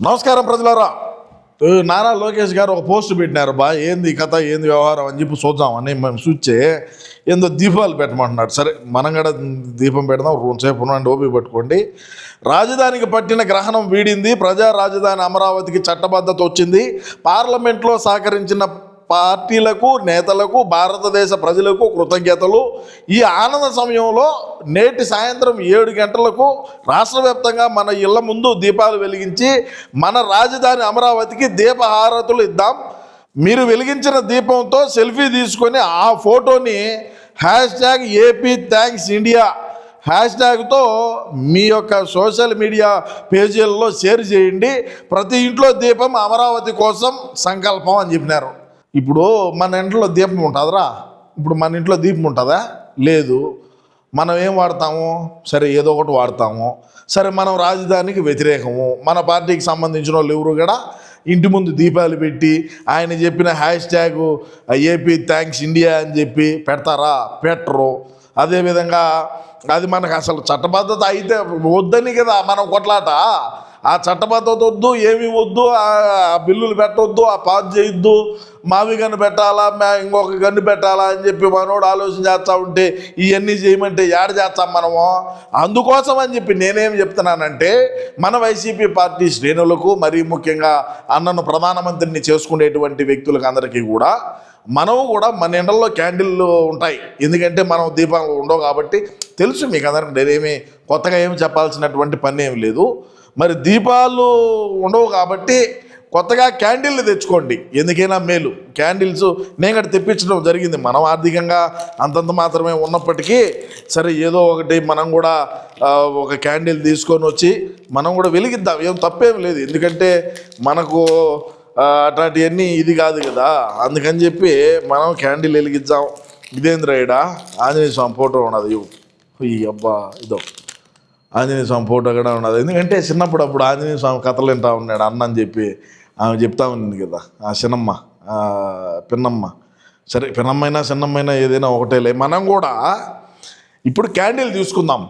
నమస్కారం ప్రజలారా. నారా లోకేష్ గారు ఒక పోస్ట్ పెట్టినారు. ఏంది కథ, ఏంది వ్యవహారం అని చెప్పి చూద్దామని మేము చూస్తే ఏందో దీపాలు పెట్టమంటున్నాడు. సరే, మనం కూడా దీపం పెడదాం, రోజుసేపు ఉండండి, ఓపిక పట్టుకోండి. రాజధానికి పట్టిన గ్రహణం వీడింది, ప్రజా రాజధాని అమరావతికి చట్టబద్ధత వచ్చింది. పార్లమెంట్లో సహకరించిన పార్టీలకు, నేతలకు, భారతదేశ ప్రజలకు కృతజ్ఞతలు. ఈ ఆనంద సమయంలో నేటి సాయంత్రం 7 గంటలకు రాష్ట్ర వ్యాప్తంగా మన ఇళ్ల ముందు దీపాలు వెలిగించి మన రాజధాని అమరావతికి దీపహారతులు ఇద్దాం. మీరు వెలిగించిన దీపంతో సెల్ఫీ తీసుకొని ఆ ఫోటోని #AP థ్యాంక్స్ ఇండియా #తో మీ యొక్క సోషల్ మీడియా పేజీలలో షేర్ చేయండి. ప్రతి ఇంట్లో దీపం అమరావతి కోసం సంకల్పం అని చెప్పినారు. ఇప్పుడు మన ఇంట్లో దీపం ఉంటుందిరా? ఇప్పుడు మన ఇంట్లో దీపం ఉంటుందా? లేదు. మనం ఏం వాడతాము? సరే, ఏదో ఒకటి వాడతాము. సరే, మనం రాజధానికి వ్యతిరేకము. మన పార్టీకి సంబంధించిన వాళ్ళు ఎవరు కూడా ఇంటి ముందు దీపాలు పెట్టి ఆయన చెప్పిన #AP థ్యాంక్స్ ఇండియా అని చెప్పి పెడతారా? పెట్టరు. అదేవిధంగా అది మనకు అసలు చట్టబద్ధత అయితే వద్దని కదా మనం కొట్లాట. ఆ చట్టబద్ధత వద్దు, ఏమీ వద్దు, ఆ బిల్లులు పెట్టవద్దు, ఆ పాస్ చేయొద్దు, మావి గన్ను పెట్టాలా, ఇంకొక గన్ను పెట్టాలా అని చెప్పి మనోడు ఆలోచన చేస్తూ ఉంటే ఇవన్నీ చేయమంటే ఏడ చేస్తాం మనము? అందుకోసం అని చెప్పి నేనేం చెప్తున్నానంటే, మన వైసీపీ పార్టీ శ్రేణులకు, మరీ ముఖ్యంగా అన్నను ప్రధానమంత్రిని చేసుకునేటువంటి వ్యక్తులకు అందరికీ కూడా మనము కూడా మన ఎండల్లో క్యాండిల్లు ఉంటాయి. ఎందుకంటే మనం దీపాలు ఉండవు కాబట్టి తెలుసు మీకు అందరికి. నేనేమి కొత్తగా ఏమి చెప్పాల్సినటువంటి పని ఏమి లేదు. మరి దీపాలు ఉండవు కాబట్టి కొత్తగా క్యాండిల్ని తెచ్చుకోండి, ఎందుకైనా మేలు. క్యాండిల్స్ నేను కూడా తెప్పించడం జరిగింది. మనం ఆర్థికంగా అంతంత మాత్రమే ఉన్నప్పటికీ సరే, ఏదో ఒకటి మనం కూడా ఒక క్యాండిల్ తీసుకొని వచ్చి మనం కూడా వెలిగిద్దాం. ఏం తప్పేం లేదు, ఎందుకంటే మనకు అట్లాంటివన్నీ ఇది కాదు కదా. అందుకని చెప్పి మనం క్యాండిల్ వెలిగిద్దాం. ఇదేంద్రాయుడా ఆంజనేయ స్వామి ఫోటో ఉన్నది. అబ్బా, ఇదో ఆంజనేయ స్వామి ఫోటో కూడా ఉన్నది. ఎందుకంటే చిన్నప్పుడు అప్పుడు ఆంజనేయ స్వామి కథలు వింటా ఉన్నాడు అన్న అని చెప్పి ఆమె చెప్తా ఉంది కదా, ఆ చిన్నమ్మ, పిన్నమ్మ. సరే, పిన్నమ్మైనా చిన్నమ్మైనా ఏదైనా ఒకటేలే. మనం కూడా ఇప్పుడు క్యాండిల్ తీసుకుందాం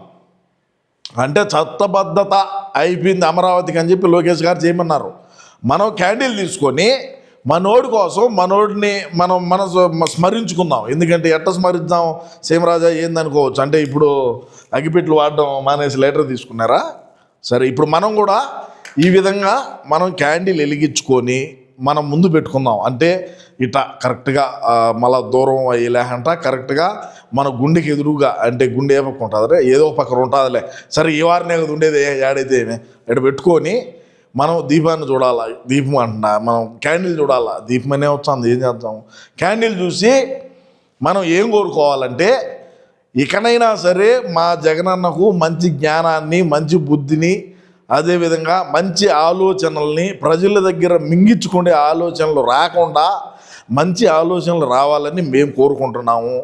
అంటే చట్టబద్ధత అయిపోయింది అమరావతికి అని చెప్పి లోకేష్ గారు చేయమన్నారు. మనం క్యాండిల్ తీసుకొని మనోడి కోసం మనోడిని మనం స్మరించుకుందాం. ఎందుకంటే ఎట్ట స్మరిద్దాం? సీమరాజా ఏందనుకోవచ్చు అంటే ఇప్పుడు అగ్గిపెట్లు వాడడం మానేసి లైటర్ తీసుకున్నారా? సరే, ఇప్పుడు మనం కూడా ఈ విధంగా మనం క్యాండిల్ వెలిగించుకొని మనం ముందు పెట్టుకుందాం. అంటే ఇట్లా కరెక్ట్గా మళ్ళా దూరం అయ్యేలేకంట కరెక్ట్గా మన గుండెకి ఎదురుగా, అంటే గుండె ఏ పక్క ఉంటుందిలే, ఏదో పక్కన ఉంటుందిలే. సరే, ఈ వారిని ఉండేది ఏడైతే ఏమే ఇక్కడ పెట్టుకొని మనం దీపాన్ని చూడాలా. దీపం అంటున్నా, మనం క్యాండిల్ చూడాలా. దీపం అనే వస్తుంది, ఏం చేద్దాము? క్యాండిల్ చూసి మనం ఏం కోరుకోవాలంటే, ఇకనైనా సరే మా జగనన్నకు మంచి జ్ఞానాన్ని, మంచి బుద్ధిని, అదేవిధంగా మంచి ఆలోచనల్ని, ప్రజల దగ్గర మింగించుకునే ఆలోచనలు రాకుండా మంచి ఆలోచనలు రావాలని మేము కోరుకుంటున్నాము.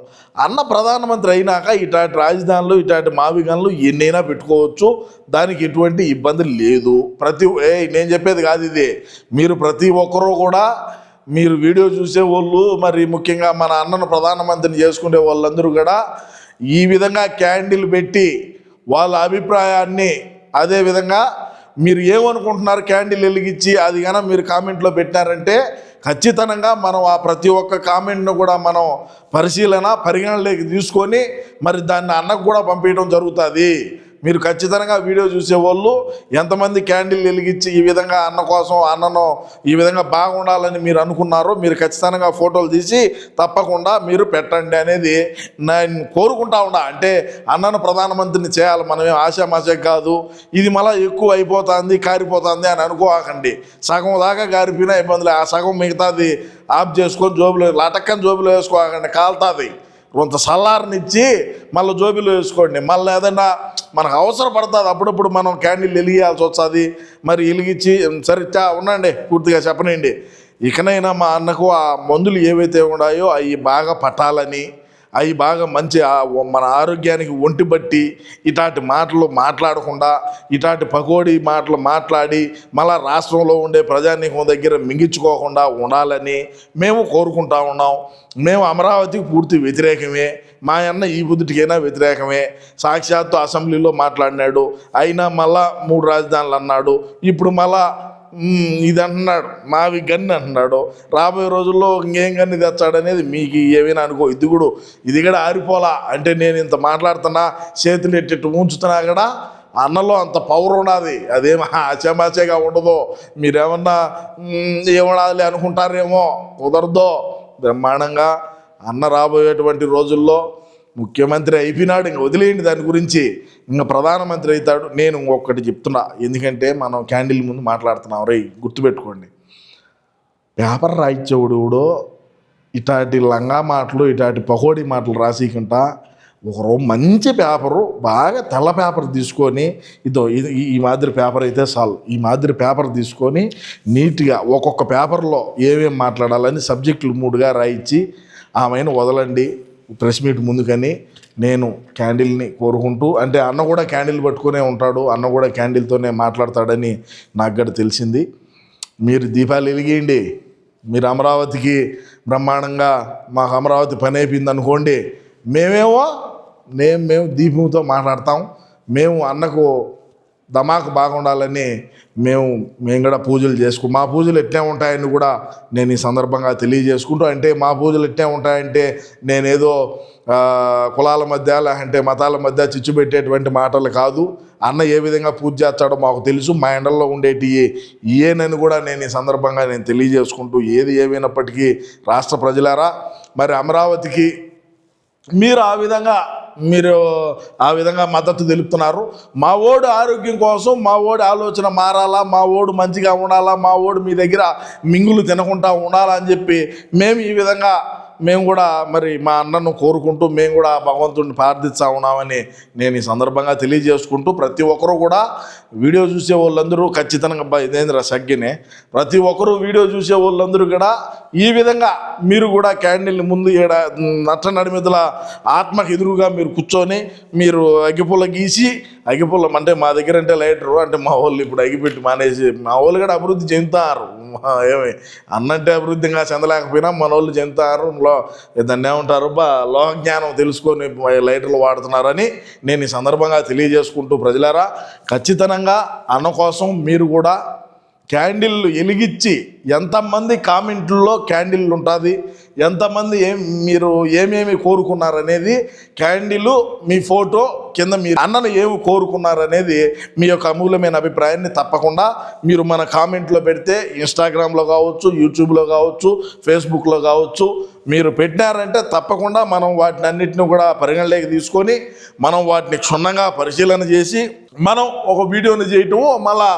అన్న ప్రధానమంత్రి అయినాక ఇట్లాంటి రాజధానులు, ఇట్లాంటి మావిగన్లు ఎన్నైనా పెట్టుకోవచ్చు, దానికి ఎటువంటి ఇబ్బంది లేదు. నేను చెప్పేది కాదు ఇది. మీరు ప్రతి ఒక్కరూ కూడా మీరు వీడియో చూసే వాళ్ళు, మరి ముఖ్యంగా మన అన్నను ప్రధానమంత్రిని చేసుకునే వాళ్ళందరూ కూడా ఈ విధంగా క్యాండిల్ పెట్టి వాళ్ళ అభిప్రాయాన్ని, అదేవిధంగా మీరు ఏమనుకుంటున్నారు క్యాండిల్ వెలిగించి అది కానీ మీరు కామెంట్లో పెట్టినారంటే ఖచ్చితంగా మనం ఆ ప్రతి ఒక్క కామెంట్ను కూడా మనం పరిగణలోకి తీసుకొని మరి దాన్ని అన్నకు కూడా పంపించడం జరుగుతుంది. మీరు ఖచ్చితంగా వీడియో చూసేవాళ్ళు ఎంతమంది క్యాండిల్ వెలిగించి ఈ విధంగా అన్న కోసం, అన్నను ఈ విధంగా బాగుండాలని మీరు అనుకున్నారో మీరు ఖచ్చితంగా ఫోటోలు తీసి తప్పకుండా మీరు పెట్టండి అనేది నేను కోరుకుంటా ఉన్నా. అంటే అన్నను ప్రధానమంత్రిని చేయాలి, మనమేం ఆశామాష కాదు. ఇది మళ్ళీ ఎక్కువ అయిపోతుంది, కారిపోతుంది అని అనుకోకండి. సగం దాకా కారిపోయినా ఇబ్బందులే, ఆ సగం మిగతాది ఆఫ్ చేసుకొని జోబులో లటక్కని జోబులో వేసుకోకండి, కాలుతుంది. కొంత సల్లారనిచ్చి మళ్ళీ జోబిలో వేసుకోండి. మళ్ళీ ఏదైనా మనకు అవసరం పడుతుంది, అప్పుడప్పుడు మనం క్యాండిల్ వెలిగియాల్సి వస్తుంది. మరి వెలిగించి సరే ఉండండి, పూర్తిగా చెప్పనండి. ఇకనైనా మా అన్నకు ఆ మందులు ఏవైతే ఉన్నాయో అవి బాగా పట్టాలని, అవి బాగా మంచి మన ఆరోగ్యానికి ఒంటి బట్టి ఇట్లాంటి మాటలు మాట్లాడకుండా, ఇట్లాంటి పకోడీ మాటలు మాట్లాడి మళ్ళా రాష్ట్రంలో ఉండే ప్రజానీకం దగ్గర మింగించుకోకుండా ఉండాలని మేము కోరుకుంటా ఉన్నాం. మేము అమరావతికి పూర్తి వ్యతిరేకమే. మా అన్న ఈ బుద్ధికైనా వ్యతిరేకమే. సాక్షాత్తు అసెంబ్లీలో మాట్లాడినాడు, అయినా మళ్ళా 3 రాజధానులు అన్నాడు. ఇప్పుడు మళ్ళా ఇది అంటున్నాడు, మావి గన్ని అంటున్నాడు. రాబోయే రోజుల్లో ఇంకేం గన్ని తెచ్చాడనేది మీకు ఏమైనా అనుకో. ఇది కూడా ఆరిపోలా అంటే నేను ఇంత మాట్లాడుతున్నా, చేతులు ఎట్టి ఉంచుతున్నా కూడా అన్నలో అంత పవర్ ఉన్నది. అదేమో ఆచామాచేగా ఉండదు. మీరేమన్నా ఏమనాలి అనుకుంటారేమో, కుదరదో. బ్రహ్మాండంగా అన్న రాబోయేటువంటి రోజుల్లో ముఖ్యమంత్రి అయిపోయినాడు, ఇంక వదిలేయండి దాని గురించి. ఇంకా ప్రధానమంత్రి అవుతాడు. నేను ఇంకొకటి చెప్తున్నా, ఎందుకంటే మనం క్యాండిల్ ముందు మాట్లాడుతున్నాం. గుర్తుపెట్టుకోండి, పేపర్ రాయించేవాడు ఇటాటి లంగా మాటలు, ఇటాటి పకోడీ మాటలు రాసికుంటా ఒకరో మంచి పేపరు, బాగా తెల్ల పేపర్ తీసుకొని, ఈ మాదిరి పేపర్ అయితే చాలు, ఈ మాదిరి పేపర్ తీసుకొని నీట్గా ఒక్కొక్క పేపర్లో ఏమేమి మాట్లాడాలని సబ్జెక్టులు 3గా రాయించి ఆమెను వదలండి ప్రెస్ మీట్ ముందుకని నేను క్యాండిల్ని కోరుకుంటూ. అంటే అన్న కూడా క్యాండిల్ పట్టుకునే ఉంటాడు, అన్న కూడా క్యాండిల్తోనే మాట్లాడతాడని నాకు కూడా తెలిసింది. మీరు దీపాలు వెలిగేయండి. మీరు అమరావతికి బ్రహ్మాండంగా మాకు అమరావతి పని అయిపోయింది అనుకోండి, మేము దీపంతో మాట్లాడతాం. మేము అన్నకు దమాకు బాగుండాలని మేము కూడా పూజలు మా పూజలు ఎట్లా ఉంటాయని కూడా నేను ఈ సందర్భంగా తెలియజేసుకుంటూ, అంటే మా పూజలు ఎట్లా ఉంటాయంటే నేనేదో కులాల మధ్య లేదంటే మతాల మధ్య చిచ్చు పెట్టేటువంటి మాటలు కాదు. అన్న ఏ విధంగా పూజ చేస్తాడో మాకు తెలుసు. మా ఎండల్లో ఉండేటి ఏనని కూడా నేను ఈ సందర్భంగా నేను తెలియజేసుకుంటూ, ఏది ఏమైనప్పటికీ రాష్ట్ర ప్రజలారా, మరి అమరావతికి మీరు ఆ విధంగా మద్దతు తెలుపుతున్నారు. మా ఓడు ఆరోగ్యం కోసం, మా ఓడి ఆలోచన మారాలా, మా ఓడు మంచిగా ఉండాలా, మా ఓడు మీ దగ్గర మింగులు తినకుండా ఉండాలా అని చెప్పి మేము కూడా మరి మా అన్నను కోరుకుంటూ మేము కూడా భగవంతుడిని ప్రార్థిస్తూ ఉన్నామని నేను ఈ సందర్భంగా తెలియజేసుకుంటూ, ప్రతి ఒక్కరూ కూడా వీడియో చూసే వాళ్ళందరూ ఖచ్చితంగా ఇదేంద్ర సగ్గినే ప్రతి ఒక్కరూ వీడియో చూసే వాళ్ళందరూ కూడా ఈ విధంగా మీరు కూడా క్యాండిల్ని ముందు నట్ట నడిమిదల ఆత్మకు ఎదురుగా మీరు కూర్చొని మీరు అగ్గిపుల్ల గీసి, అగ్గిపుల్ల అంటే మా దగ్గర అంటే లైటరు, అంటే మా వాళ్ళు ఇప్పుడు అగ్గిపెట్టి మానేసి మా వాళ్ళు కూడా అభివృద్ధి చెందుతారు. ఏమి అన్నంటే అభివృద్ధిగా చెందలేకపోయినా మన వాళ్ళు చెందుతారు. దాన్ని ఏమంటారు లోకజ్ఞానం తెలుసుకొని లైటర్లు వాడుతున్నారని నేను ఈ సందర్భంగా తెలియజేసుకుంటూ, ప్రజలారా ఖచ్చితంగా అన్న కోసం మీరు కూడా క్యాండిల్లు వెలిగించి, ఎంతమంది కామెంట్లలో క్యాండిల్ ఉంటుంది, ఎంతమంది మీరు ఏమేమి కోరుకున్నారనేది క్యాండిల్ మీ ఫోటో కింద మీరు అన్నను ఏమి కోరుకున్నారనేది మీ యొక్క అమూల్యమైన అభిప్రాయాన్ని తప్పకుండా మీరు మన కామెంట్లో పెడితే, ఇన్స్టాగ్రామ్లో కావచ్చు, యూట్యూబ్లో కావచ్చు, ఫేస్బుక్లో కావచ్చు, మీరు పెట్టినారంటే తప్పకుండా మనం వాటిని అన్నిటిని కూడా పరిగణలోకి తీసుకొని మనం వాటిని క్షుణ్ణంగా పరిశీలన చేసి మనం ఒక వీడియోని చేయటము, మళ్ళీ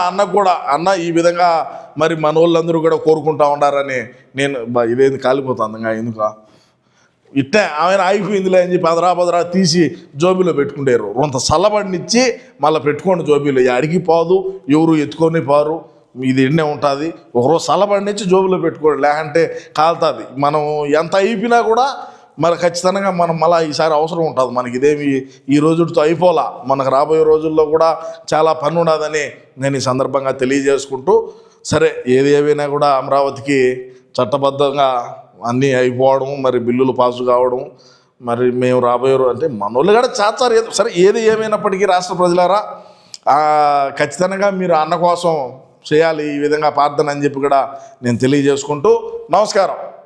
అన్నకు కూడా అన్న ఈ విధంగా మరి మన వాళ్ళందరూ కూడా కోరుకుంటా ఉండారని నేను ఇదేంది కాలిపోతుంది ఇంకా ఎందుకు ఇట్టే ఆయన ఆగిపోయిందిలే అని చెప్పి పదరా తీసి జోబీలో పెట్టుకుంటారు. కొంత చల్లబడినిచ్చి మళ్ళీ పెట్టుకోండి జోబీలో, అడిగిపోదు, ఎవరు ఎత్తుకొని పోరు, ఇది ఎన్నే ఉంటుంది. ఒకరోజు చల్లబడినిచ్చి జోబీలో పెట్టుకోండి, లేకంటే కాలుతుంది. మనం ఎంత అయిపోయినా కూడా మరి ఖచ్చితంగా మనం మళ్ళీ ఈసారి అవసరం ఉంటుంది. మనకి ఇదేమి ఈ రోజుతో అయిపోలా, మనకు రాబోయే రోజుల్లో కూడా చాలా పని ఉండదని నేను ఈ సందర్భంగా తెలియజేసుకుంటూ, సరే ఏది ఏమైనా కూడా అమరావతికి చట్టబద్ధంగా అన్నీ అయిపోవడం, మరి బిల్లులు పాసు కావడం, మరి మేము రాబోయే అంటే మనోళ్ళు కూడా చేస్తారు. సరే ఏది ఏమైనప్పటికీ రాష్ట్ర ప్రజలారా ఖచ్చితంగా మీరు అన్న కోసం చేయాలి ఈ విధంగా ప్రార్థన అని చెప్పి కూడా నేను తెలియజేసుకుంటూ నమస్కారం.